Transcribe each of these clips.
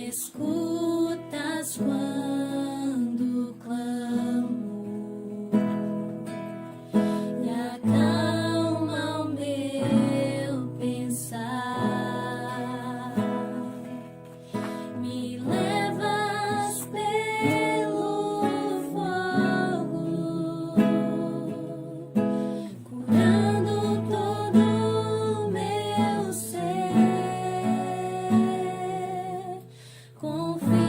escutas quando clamo e acalma o meu pensar. Me levas pelo fogo, curando todo o meu ser. Confio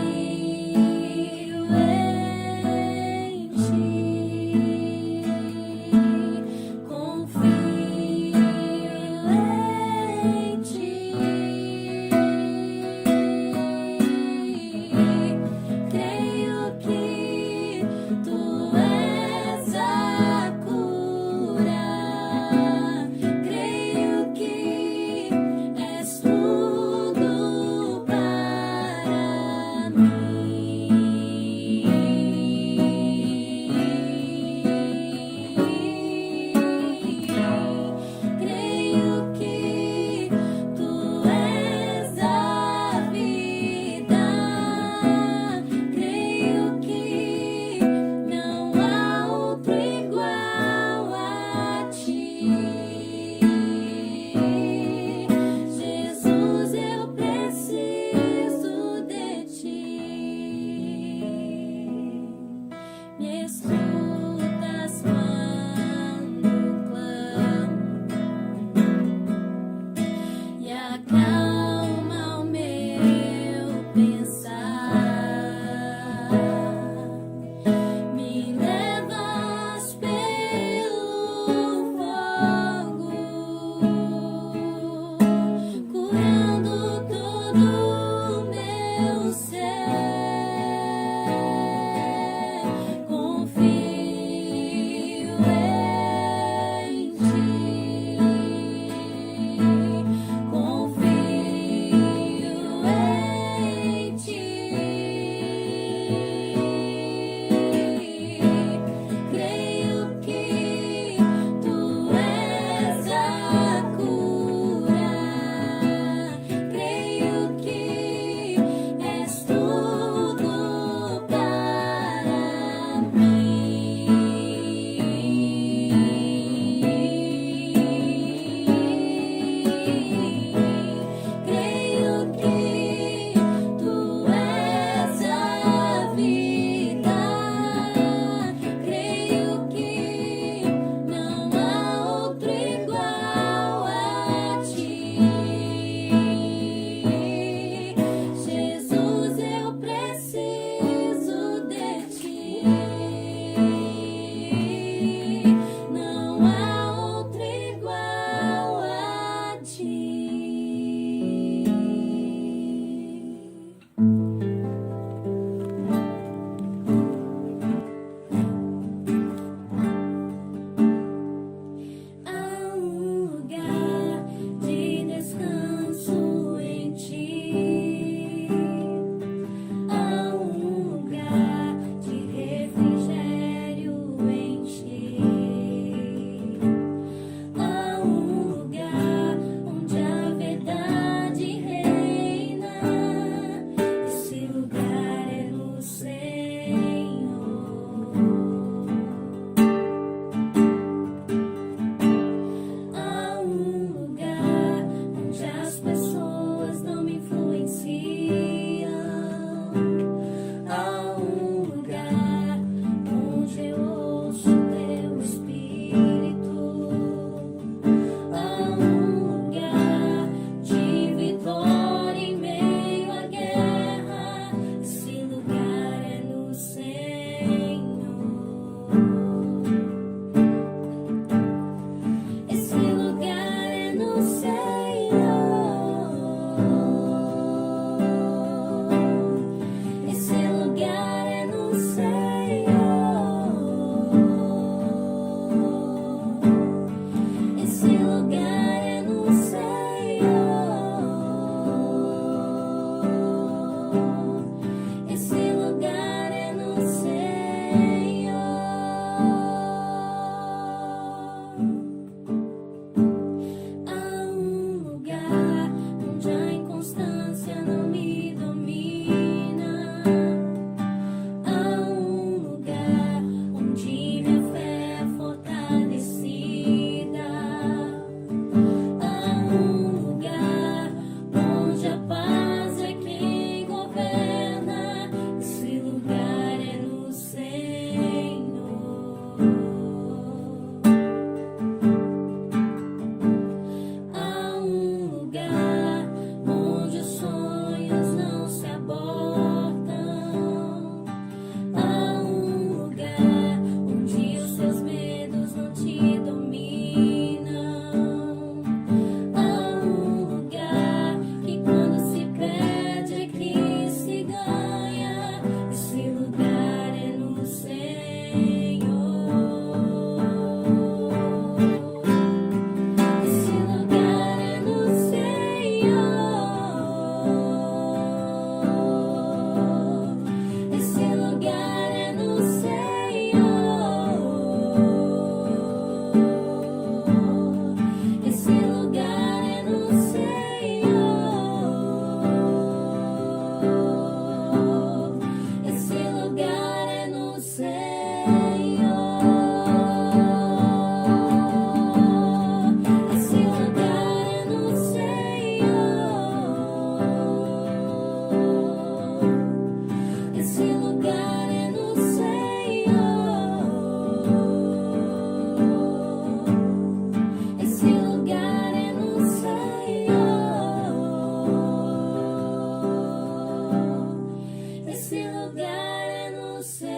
Esse lugar é no Senhor.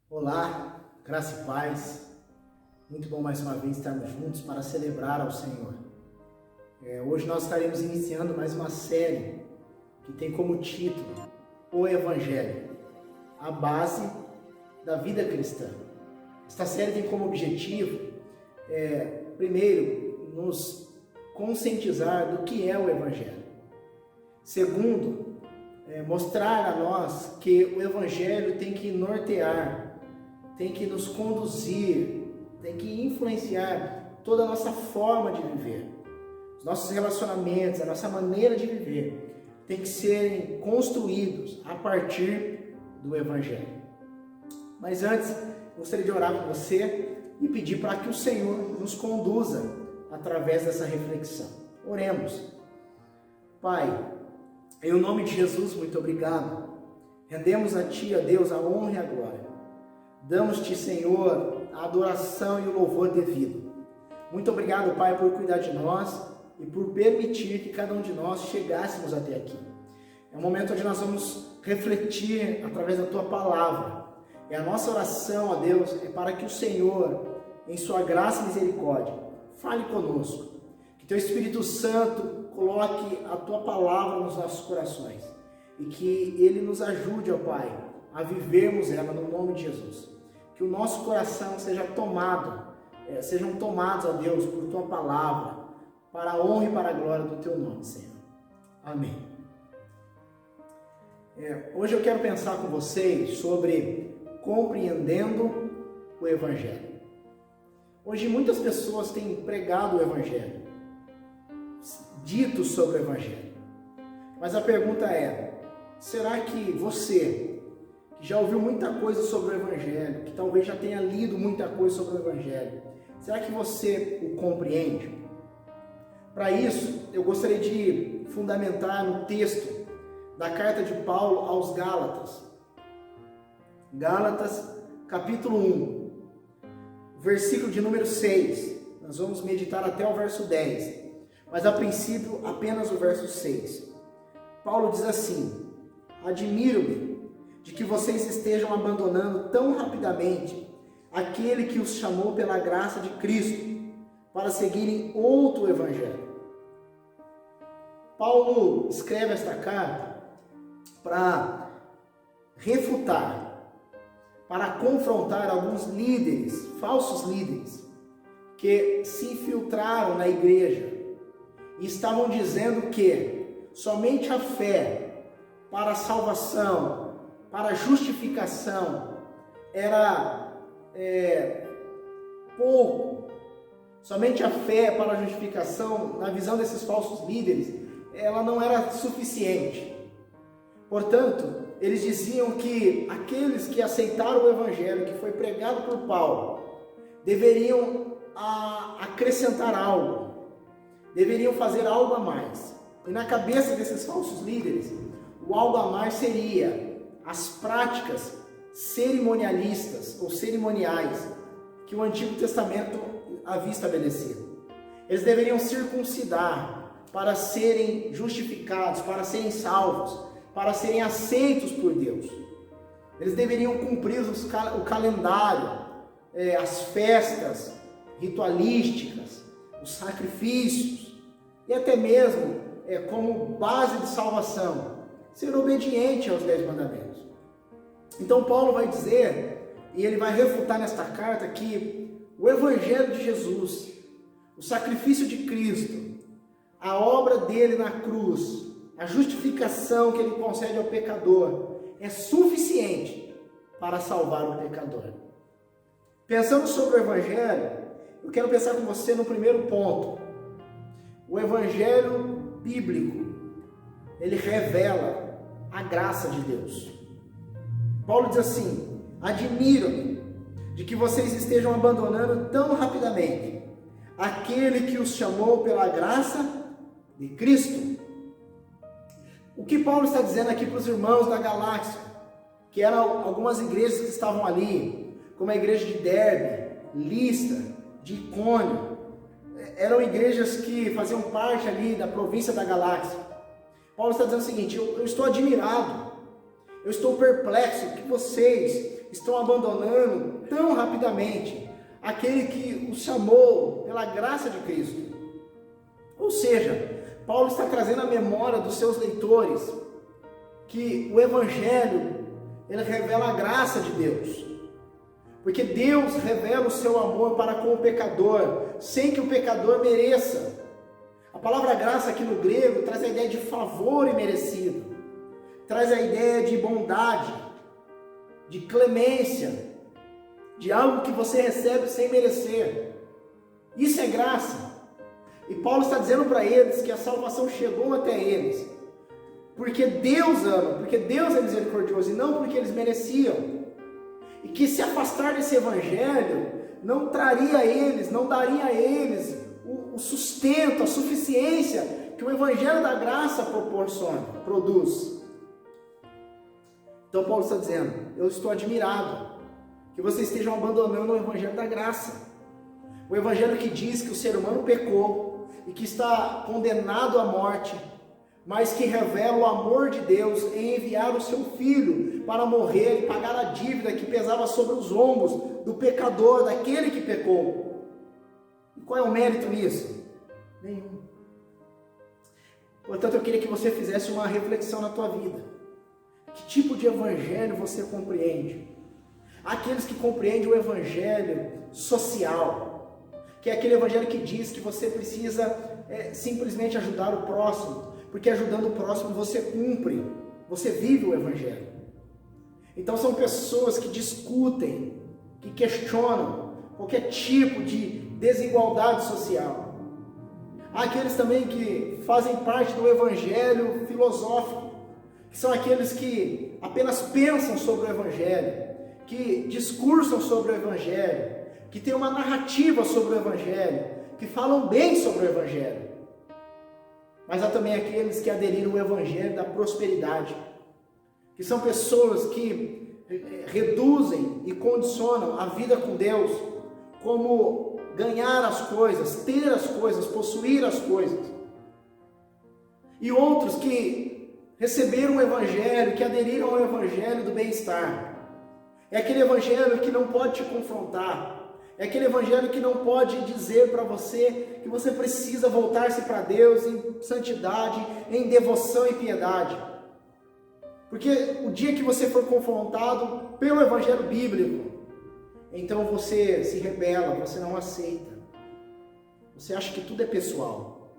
Olá, graça e paz. Muito bom mais uma vez estarmos juntos para celebrar ao Senhor. Hoje nós estaremos iniciando mais uma série que tem como título O Evangelho, a base da vida cristã. Esta série tem como objetivo, primeiro, nos conscientizar do que é o Evangelho. Segundo, mostrar a nós que o Evangelho tem que nortear, tem que nos conduzir, tem que influenciar toda a nossa forma de viver. Os nossos relacionamentos, a nossa maneira de viver, tem que serem construídos a partir do Evangelho. Mas antes, gostaria de orar com você e pedir para que o Senhor nos conduza através dessa reflexão. Oremos. Pai, em nome de Jesus, muito obrigado. Rendemos a Ti, ó Deus, a honra e a glória. Damos-te, Senhor, a adoração e o louvor devido. Muito obrigado, Pai, por cuidar de nós e por permitir que cada um de nós chegássemos até aqui. É um momento onde nós vamos refletir através da Tua palavra. E a nossa oração, ó Deus, é para que o Senhor, em Sua graça e misericórdia, fale conosco. Que Teu Espírito Santo coloque a Tua palavra nos nossos corações. E que Ele nos ajude, ó Pai, a vivermos ela no nome de Jesus. Que o nosso coração sejam tomados, ó Deus, por Tua palavra, para a honra e para a glória do Teu nome, Senhor. Amém. Hoje eu quero pensar com vocês sobre compreendendo o Evangelho. Hoje muitas pessoas têm pregado o Evangelho, dito sobre o Evangelho. Mas a pergunta é, será que você, que já ouviu muita coisa sobre o Evangelho, que talvez já tenha lido muita coisa sobre o Evangelho, será que você o compreende? Para isso, eu gostaria de fundamentar no texto da carta de Paulo aos Gálatas. Gálatas, capítulo 1, versículo de número 6. Nós vamos meditar até o verso 10, mas a princípio apenas o verso 6. Paulo diz assim: admiro-me de que vocês estejam abandonando tão rapidamente aquele que os chamou pela graça de Cristo para seguirem outro evangelho. Paulo escreve esta carta para refutar, para confrontar alguns líderes, falsos líderes, que se infiltraram na igreja e estavam dizendo que somente a fé para a salvação, para a justificação, era pouco. Somente a fé para a justificação, na visão desses falsos líderes, ela não era suficiente. Portanto, eles diziam que aqueles que aceitaram o Evangelho, que foi pregado por Paulo, deveriam acrescentar algo, deveriam fazer algo a mais. E na cabeça desses falsos líderes, o algo a mais seria as práticas cerimonialistas ou cerimoniais que o Antigo Testamento havia estabelecido. Eles deveriam circuncidar para serem justificados, para serem salvos, para serem aceitos por Deus. Eles deveriam cumprir o calendário, as festas ritualísticas, os sacrifícios e até mesmo como base de salvação, ser obediente aos 10 mandamentos. Então Paulo vai dizer, e ele vai refutar nesta carta, que o Evangelho de Jesus, o sacrifício de Cristo, a obra dele na cruz, a justificação que ele concede ao pecador, é suficiente para salvar o pecador. Pensando sobre o Evangelho, eu quero pensar com você no primeiro ponto. O Evangelho bíblico, ele revela a graça de Deus. Paulo diz assim: admiro-me de que vocês estejam abandonando tão rapidamente aquele que os chamou pela graça de Cristo. O que Paulo está dizendo aqui para os irmãos da Galácia, que eram algumas igrejas que estavam ali, como a igreja de Derbe, Listra, de Icônio. Eram igrejas que faziam parte ali da província da Galáxia. Paulo está dizendo o seguinte: eu estou admirado, eu estou perplexo que vocês estão abandonando tão rapidamente aquele que os chamou pela graça de Cristo. Ou seja, Paulo está trazendo à memória dos seus leitores que o Evangelho, ele revela a graça de Deus. Porque Deus revela o seu amor para com o pecador, sem que o pecador mereça. A palavra graça aqui no grego traz a ideia de favor imerecido, traz a ideia de bondade, de clemência, de algo que você recebe sem merecer. Isso é graça. E Paulo está dizendo para eles que a salvação chegou até eles, porque Deus ama, porque Deus é misericordioso, e não porque eles mereciam. E que se afastar desse evangelho não traria a eles, não daria a eles o sustento, a suficiência que o evangelho da graça produz. Então Paulo está dizendo: eu estou admirado que vocês estejam abandonando o evangelho da graça. O evangelho que diz que o ser humano pecou e que está condenado à morte, mas que revela o amor de Deus em enviar o seu Filho para morrer e pagar a dívida que pesava sobre os ombros do pecador, daquele que pecou. E qual é o mérito nisso? Nenhum. Portanto, eu queria que você fizesse uma reflexão na tua vida. Que tipo de evangelho você compreende? Há aqueles que compreendem o evangelho social, que é aquele evangelho que diz que você precisa simplesmente ajudar o próximo, porque ajudando o próximo você cumpre, você vive o evangelho. Então são pessoas que discutem, que questionam qualquer tipo de desigualdade social. Há aqueles também que fazem parte do evangelho filosófico, que são aqueles que apenas pensam sobre o evangelho, que discursam sobre o evangelho, que têm uma narrativa sobre o evangelho, que falam bem sobre o evangelho. Mas há também aqueles que aderiram ao evangelho da prosperidade, que são pessoas que reduzem e condicionam a vida com Deus como ganhar as coisas, ter as coisas, possuir as coisas. E outros que receberam o evangelho, que aderiram ao evangelho do bem-estar. É aquele evangelho que não pode te confrontar. É aquele evangelho que não pode dizer para você que você precisa voltar-se para Deus em santidade, em devoção e piedade. Porque o dia que você for confrontado pelo evangelho bíblico, então você se rebela, você não aceita. Você acha que tudo é pessoal.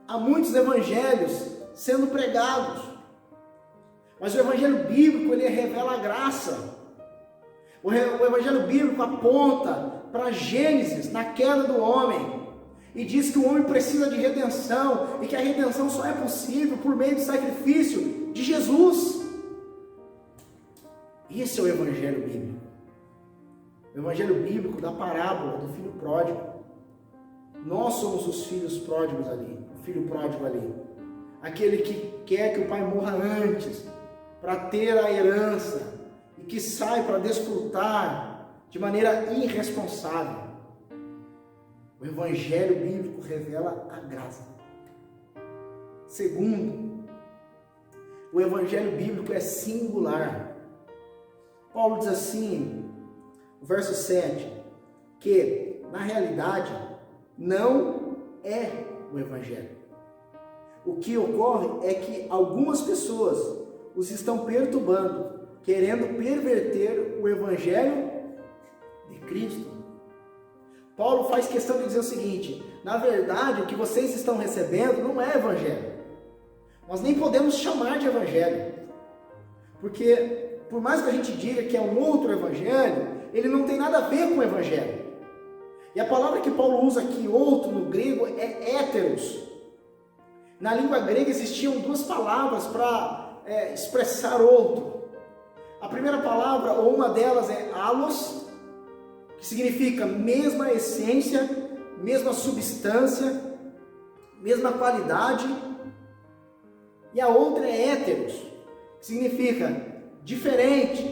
Há muitos evangelhos sendo pregados, mas o evangelho bíblico, ele revela a graça. O evangelho bíblico aponta para Gênesis, na queda do homem, e diz que o homem precisa de redenção, e que a redenção só é possível por meio do sacrifício de Jesus. Esse é o evangelho bíblico. O evangelho bíblico da parábola do filho pródigo. Nós somos os filhos pródigos ali, o filho pródigo ali. Aquele que quer que o pai morra antes, para ter a herança, e que sai para desfrutar de maneira irresponsável. O evangelho bíblico revela a graça. Segundo, o evangelho bíblico é singular. Paulo diz assim, no verso 7, que na realidade não é o evangelho. O que ocorre é que algumas pessoas os estão perturbando, querendo perverter o evangelho de Cristo. Paulo faz questão de dizer o seguinte: na verdade, o que vocês estão recebendo não é evangelho. Nós nem podemos chamar de evangelho, porque por mais que a gente diga que é um outro evangelho, ele não tem nada a ver com o evangelho. E a palavra que Paulo usa aqui, outro, no grego, é héteros. Na língua grega existiam duas palavras para expressar outro. A primeira palavra, ou uma delas, é allos, que significa mesma essência, mesma substância, mesma qualidade. E a outra é héteros, que significa diferente,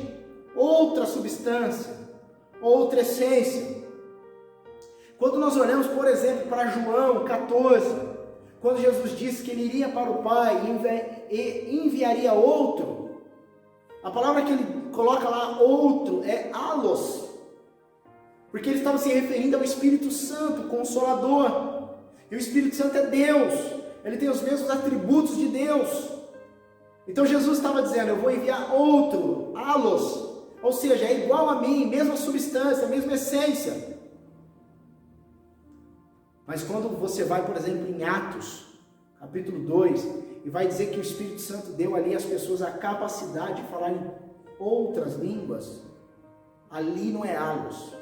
outra substância, outra essência. Quando nós olhamos, por exemplo, para João 14, quando Jesus disse que ele iria para o Pai e enviaria outro, a palavra que ele coloca lá, outro, é allos, porque ele estava se referindo ao Espírito Santo, Consolador. E o Espírito Santo é Deus, ele tem os mesmos atributos de Deus. Então Jesus estava dizendo, eu vou enviar outro, allos, ou seja, é igual a mim, mesma substância, mesma essência. Mas quando você vai, por exemplo, em Atos, capítulo 2, e vai dizer que o Espírito Santo deu ali às pessoas a capacidade de falar em outras línguas, ali não é allos,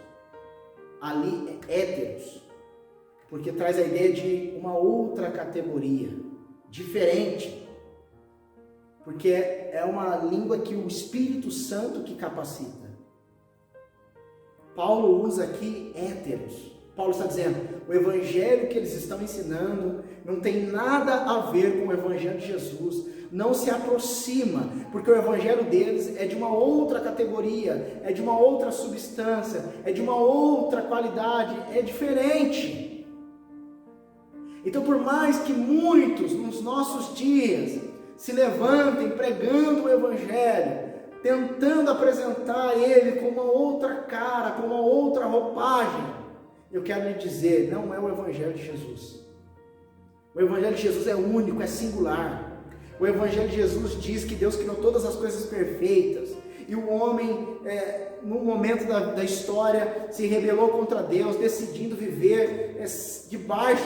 ali é héteros, porque traz a ideia de uma outra categoria, diferente, porque é uma língua que o Espírito Santo que capacita. Paulo usa aqui héteros. Paulo está dizendo, o evangelho que eles estão ensinando não tem nada a ver com o evangelho de Jesus, não se aproxima, porque o evangelho deles é de uma outra categoria, é de uma outra substância, é de uma outra qualidade, é diferente. Então, por mais que muitos nos nossos dias se levantem pregando o evangelho, tentando apresentar ele com uma outra cara, com uma outra roupagem, eu quero lhe dizer, não é o evangelho de Jesus. O evangelho de Jesus é único, é singular. O evangelho de Jesus diz que Deus criou todas as coisas perfeitas. E o homem, no momento da história, se rebelou contra Deus, decidindo viver debaixo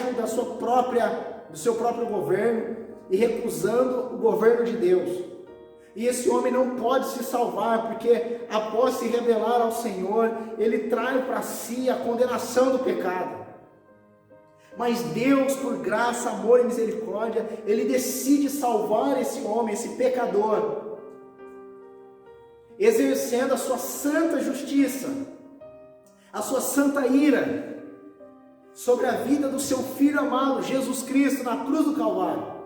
do seu próprio governo e recusando o governo de Deus. E esse homem não pode se salvar, porque após se rebelar ao Senhor, ele trai para si a condenação do pecado. Mas Deus, por graça, amor e misericórdia, ele decide salvar esse homem, esse pecador, exercendo a sua santa justiça, a sua santa ira, sobre a vida do seu Filho amado, Jesus Cristo, na cruz do Calvário.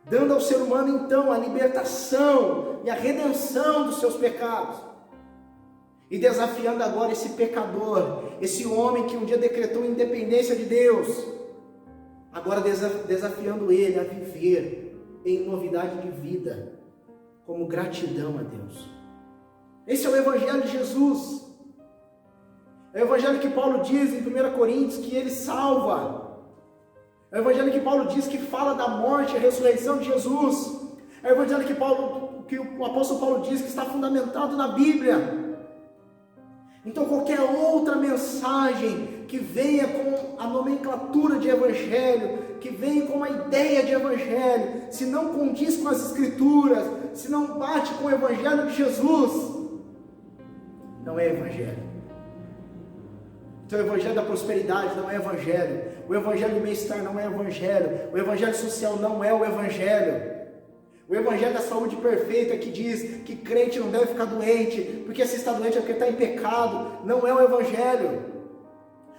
Dando ao ser humano então a libertação e a redenção dos seus pecados. E desafiando agora esse pecador, esse homem que um dia decretou a independência de Deus, agora desafiando ele a viver em novidade de vida, como gratidão a Deus. Esse é o Evangelho de Jesus. É o Evangelho que Paulo diz em 1 Coríntios que ele salva. É o Evangelho que Paulo diz que fala da morte e a ressurreição de Jesus. É o Evangelho que o apóstolo Paulo diz que está fundamentado na Bíblia. Então qualquer outra mensagem que venha com a nomenclatura de Evangelho, que venha com uma ideia de Evangelho, se não condiz com as Escrituras, se não bate com o Evangelho de Jesus, não é Evangelho. Então o Evangelho da prosperidade não é Evangelho. O Evangelho do bem-estar não é Evangelho. O Evangelho social não é o Evangelho. O Evangelho da saúde perfeita que diz que crente não deve ficar doente, porque se está doente é porque está em pecado, não é o Evangelho.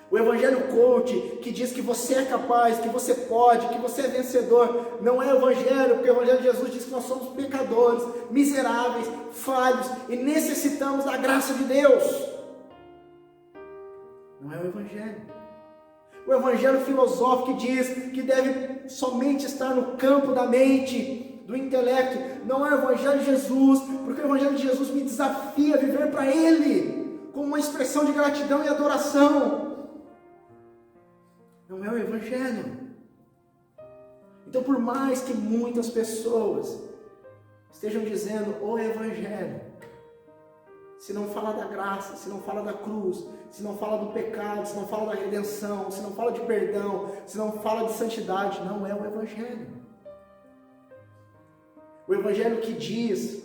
O Evangelho coach que diz que você é capaz, que você pode, que você é vencedor, não é o Evangelho, porque o Evangelho de Jesus diz que nós somos pecadores, miseráveis, falhos e necessitamos da graça de Deus. Não é o Evangelho. O Evangelho filosófico que diz que deve somente estar no campo da mente, do intelecto, não é o Evangelho de Jesus, porque o Evangelho de Jesus me desafia a viver para Ele, como uma expressão de gratidão e adoração. Não é o Evangelho. Então, por mais que muitas pessoas estejam dizendo o Evangelho, se não fala da graça, se não fala da cruz, se não fala do pecado, se não fala da redenção, se não fala de perdão, se não fala de santidade, não é o Evangelho. O Evangelho que diz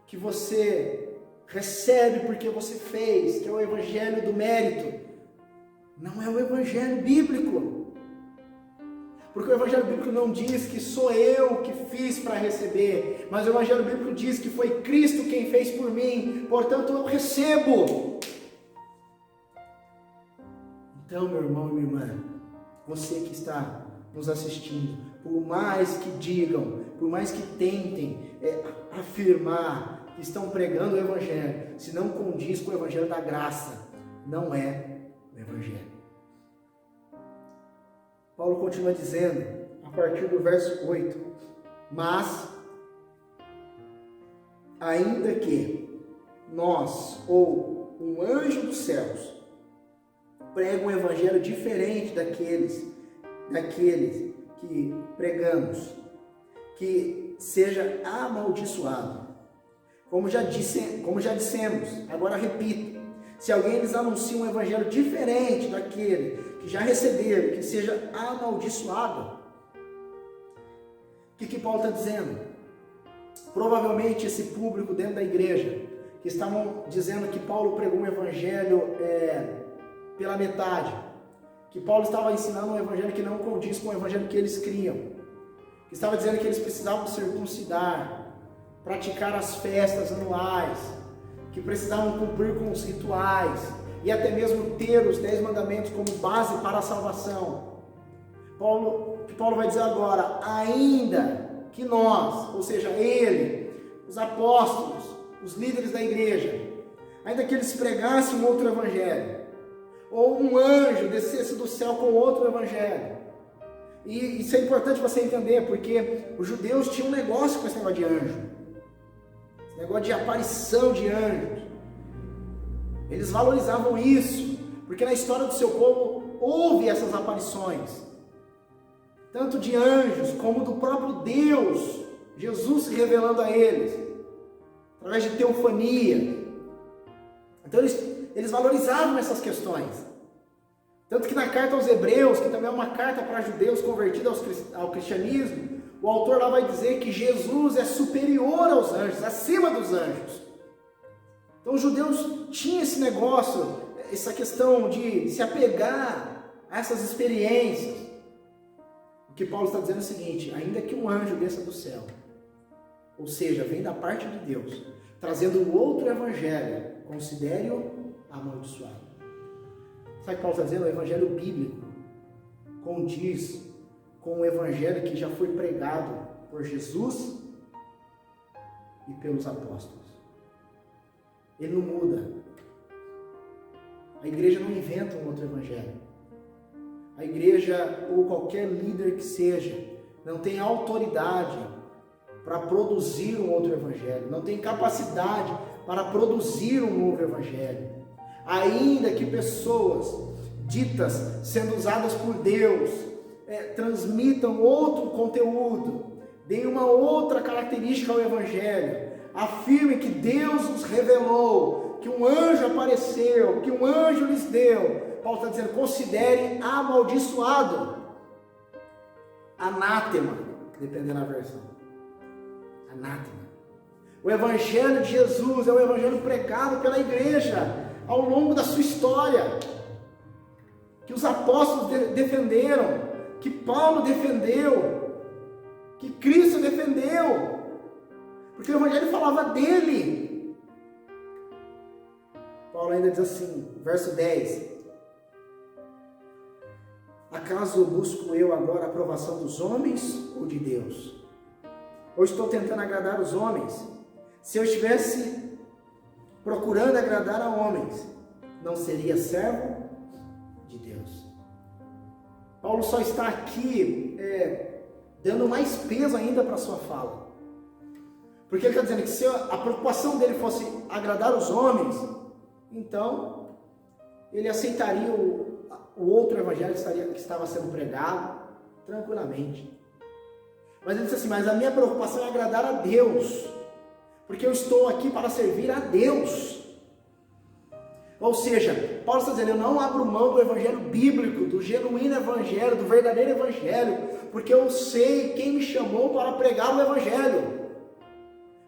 que você recebe porque você fez, que é o Evangelho do mérito, não é o Evangelho bíblico. Porque o Evangelho bíblico não diz que sou eu que fiz para receber, mas o Evangelho bíblico diz que foi Cristo quem fez por mim, portanto eu recebo. Então, meu irmão e minha irmã, você que está nos assistindo, por mais que digam, por mais que tentem afirmar que estão pregando o Evangelho, se não condiz com o Evangelho da graça, não é o Evangelho. Paulo continua dizendo, a partir do verso 8, mas, ainda que nós, ou um anjo dos céus, prega um evangelho diferente daqueles que pregamos, que seja amaldiçoado. Como já dissemos, agora repito, se alguém lhes anuncia um evangelho diferente daquele que já receberam, que seja amaldiçoado. O que Paulo está dizendo? Provavelmente esse público dentro da igreja, que estavam dizendo que Paulo pregou um evangelho pela metade, que Paulo estava ensinando um evangelho que não condiz com o evangelho que eles criam, que estava dizendo que eles precisavam circuncidar, praticar as festas anuais, que precisavam cumprir com os rituais e até mesmo ter os 10 mandamentos como base para a salvação. O que Paulo vai dizer agora, ainda que nós, ou seja, ele, os apóstolos, os líderes da igreja, ainda que eles pregassem um outro evangelho, ou um anjo descesse do céu com outro evangelho. E isso é importante você entender, porque os judeus tinham um negócio com esse negócio de anjo, esse negócio de aparição de anjos. Eles valorizavam isso, porque na história do seu povo houve essas aparições, tanto de anjos como do próprio Deus, Jesus se revelando a eles, através de teofania. Então eles valorizavam essas questões. Tanto que na carta aos Hebreus, que também é uma carta para judeus convertidos ao cristianismo, o autor lá vai dizer que Jesus é superior aos anjos, acima dos anjos. Então os judeus tinham esse negócio, essa questão de se apegar a essas experiências. O que Paulo está dizendo é o seguinte, ainda que um anjo desça do céu, ou seja, vem da parte de Deus, trazendo um outro evangelho, considere-o amaldiçoado. Sabe o que Paulo está dizendo? O evangelho bíblico condiz com o evangelho que já foi pregado por Jesus e pelos apóstolos. Ele não muda. A igreja não inventa um outro evangelho. A igreja, ou qualquer líder que seja, não tem autoridade para produzir um outro evangelho, não tem capacidade para produzir um novo evangelho. Ainda que pessoas ditas sendo usadas por Deus transmitam outro conteúdo, deem uma outra característica ao evangelho, afirmem que Deus os revelou, que um anjo apareceu, que um anjo lhes deu, Paulo está dizendo, considere amaldiçoado, anátema, dependendo da versão, anátema. O evangelho de Jesus é o evangelho pregado pela igreja ao longo da sua história, que os apóstolos defenderam, que Paulo defendeu, que Cristo defendeu, porque o evangelho falava dele. Paulo ainda diz assim, verso 10, acaso busco eu agora a aprovação dos homens ou de Deus? Ou estou tentando agradar os homens? Se eu estivesse procurando agradar a homens, não seria servo de Deus. Paulo só está aqui dando mais peso ainda para a sua fala. Porque ele está dizendo que se a preocupação dele fosse agradar os homens, então ele aceitaria o outro evangelho que estava sendo pregado tranquilamente. Mas ele disse assim, mas a minha preocupação é agradar a Deus, porque eu estou aqui para servir a Deus. Ou seja, Paulo está dizendo, eu não abro mão do evangelho bíblico, do genuíno evangelho, do verdadeiro evangelho, porque eu sei quem me chamou para pregar o evangelho.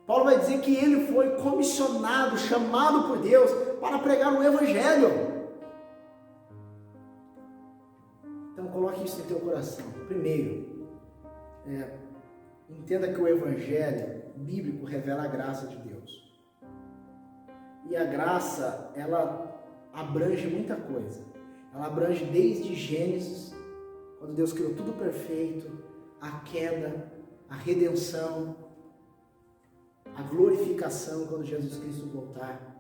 Paulo vai dizer que ele foi comissionado, chamado por Deus para pregar o evangelho. Então coloque isso em teu coração. Primeiro, entenda que o evangelho bíblico revela a graça de Deus. E a graça, ela abrange muita coisa. Ela abrange desde Gênesis, quando Deus criou tudo perfeito, a queda, a redenção, a glorificação quando Jesus Cristo voltar.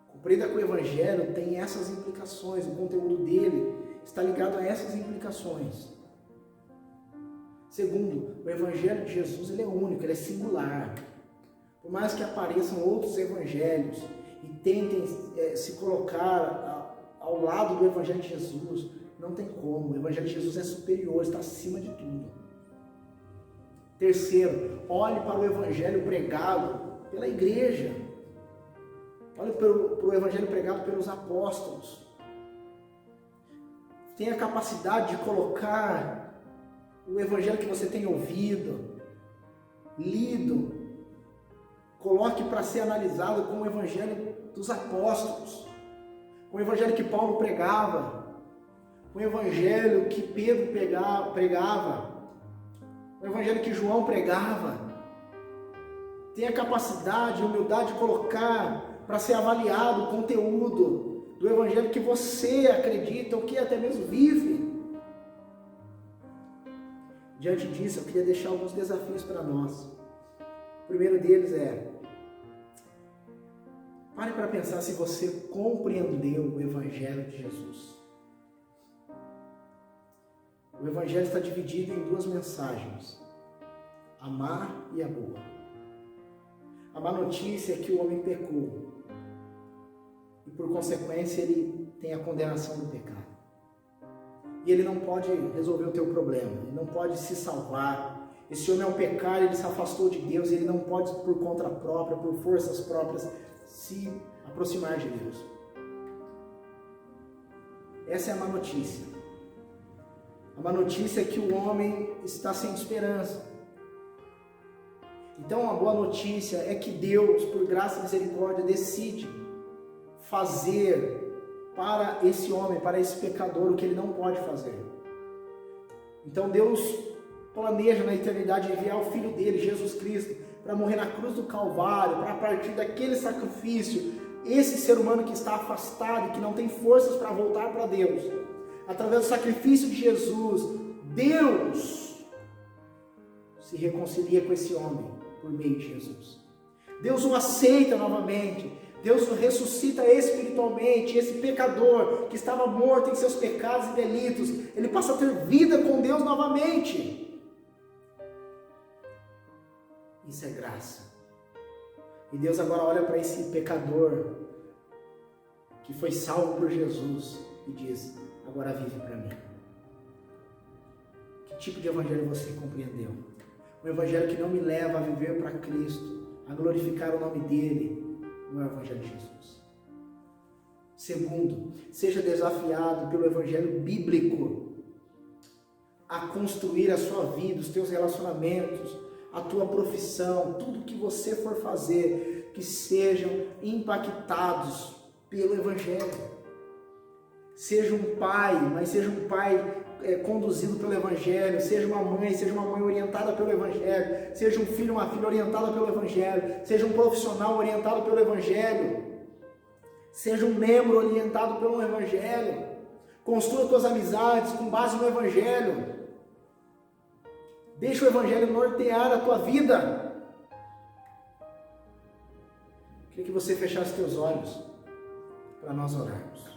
Compreenda que o Evangelho tem essas implicações, o conteúdo dele está ligado a essas implicações. Segundo, o Evangelho de Jesus ele é único, ele é singular. Por mais que apareçam outros evangelhos e tentem se colocar ao lado do Evangelho de Jesus, não tem como. O Evangelho de Jesus é superior, está acima de tudo. Terceiro, olhe para o Evangelho pregado pela igreja. Olhe para o Evangelho pregado pelos apóstolos. Tenha a capacidade de colocar o Evangelho que você tem ouvido, lido, coloque para ser analisado com o Evangelho dos apóstolos, com o Evangelho que Paulo pregava, com o Evangelho que Pedro pregava, com o Evangelho que João pregava. Tenha a capacidade e humildade de colocar para ser avaliado o conteúdo do Evangelho que você acredita ou que até mesmo vive. Diante disso, eu queria deixar alguns desafios para nós. O primeiro deles é: pare para pensar se você compreendeu o Evangelho de Jesus. O Evangelho está dividido em duas mensagens: a má e a boa. A má notícia é que o homem pecou e, por consequência, ele tem a condenação do pecado. E ele não pode resolver o teu problema, ele não pode se salvar. Esse homem, ao pecar, ele se afastou de Deus, ele não pode, por conta própria, por forças próprias, se aproximar de Deus. Essa é a má notícia. A má notícia é que o homem está sem esperança. Então, a boa notícia é que Deus, por graça e misericórdia, decide fazer para esse homem, para esse pecador, o que ele não pode fazer. Então, Deus planeja na eternidade enviar o Filho dele, Jesus Cristo, para morrer na cruz do Calvário, para, a partir daquele sacrifício, esse ser humano que está afastado e que não tem forças para voltar para Deus, através do sacrifício de Jesus, Deus se reconcilia com esse homem por meio de Jesus. Deus o aceita novamente. Deus o ressuscita espiritualmente. Esse pecador que estava morto em seus pecados e delitos, ele passa a ter vida com Deus novamente. Isso é graça. E Deus agora olha para esse pecador que foi salvo por Jesus e diz: agora vive para mim. Que tipo de evangelho você compreendeu? Um evangelho que não me leva a viver para Cristo, a glorificar o nome dele, não é o evangelho de Jesus. Segundo, seja desafiado pelo evangelho bíblico a construir a sua vida, os teus relacionamentos, a tua profissão, tudo que você for fazer, que sejam impactados pelo evangelho. Seja um pai, mas seja um pai conduzido pelo evangelho. Seja uma mãe orientada pelo evangelho. Seja um filho, uma filha orientada pelo evangelho. Seja um profissional orientado pelo evangelho. Seja um membro orientado pelo evangelho. Construa tuas amizades com base no evangelho. Deixa o evangelho nortear a tua vida. Queria que você fechasse teus olhos para nós orarmos.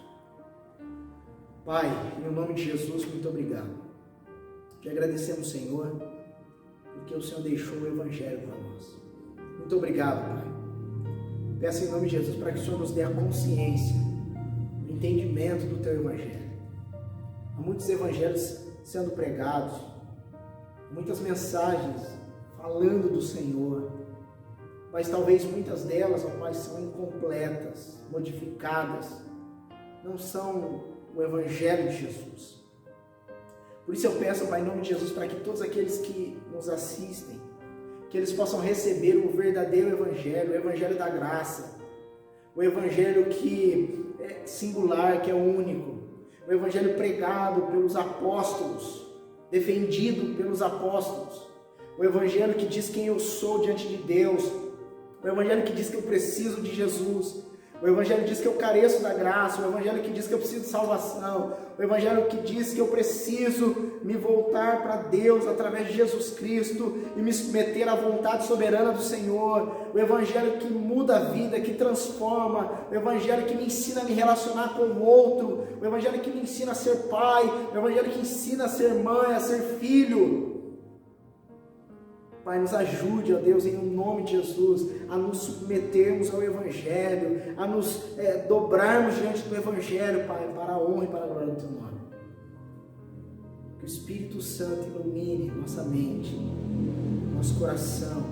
Pai, em nome de Jesus, muito obrigado. Te agradecemos, Senhor, porque o Senhor deixou o evangelho para nós. Muito obrigado, Pai. Peço em nome de Jesus para que o Senhor nos dê a consciência, o entendimento do teu evangelho. Há muitos evangelhos sendo pregados, muitas mensagens falando do Senhor, mas talvez muitas delas, ó Pai, são incompletas, modificadas, não são o evangelho de Jesus. Por isso eu peço, Pai, em nome de Jesus, para que todos aqueles que nos assistem, que eles possam receber o verdadeiro evangelho, o evangelho da graça, o evangelho que é singular, que é único, o evangelho pregado pelos apóstolos, defendido pelos apóstolos, o evangelho que diz quem eu sou diante de Deus, o evangelho que diz que eu preciso de Jesus, o evangelho diz que eu careço da graça, o evangelho que diz que eu preciso de salvação, o evangelho que diz que eu preciso me voltar para Deus através de Jesus Cristo e me submeter à vontade soberana do Senhor. O Evangelho que muda a vida, que transforma. O Evangelho que me ensina a me relacionar com o outro. O Evangelho que me ensina a ser pai. O Evangelho que ensina a ser mãe, a ser filho. Pai, nos ajude, ó Deus, em nome de Jesus, a nos submetermos ao Evangelho, a nos dobrarmos diante do Evangelho, Pai, para a honra e para a glória do Teu nome. Que o Espírito Santo ilumine nossa mente, nosso coração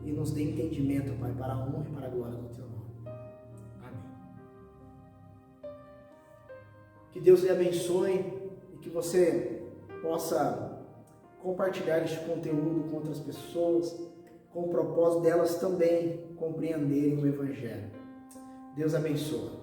e nos dê entendimento, Pai, para a honra e para a glória do Teu nome. Amém. Que Deus lhe abençoe e que você possa compartilhar este conteúdo com outras pessoas, com o propósito delas também compreenderem o Evangelho. Deus abençoe.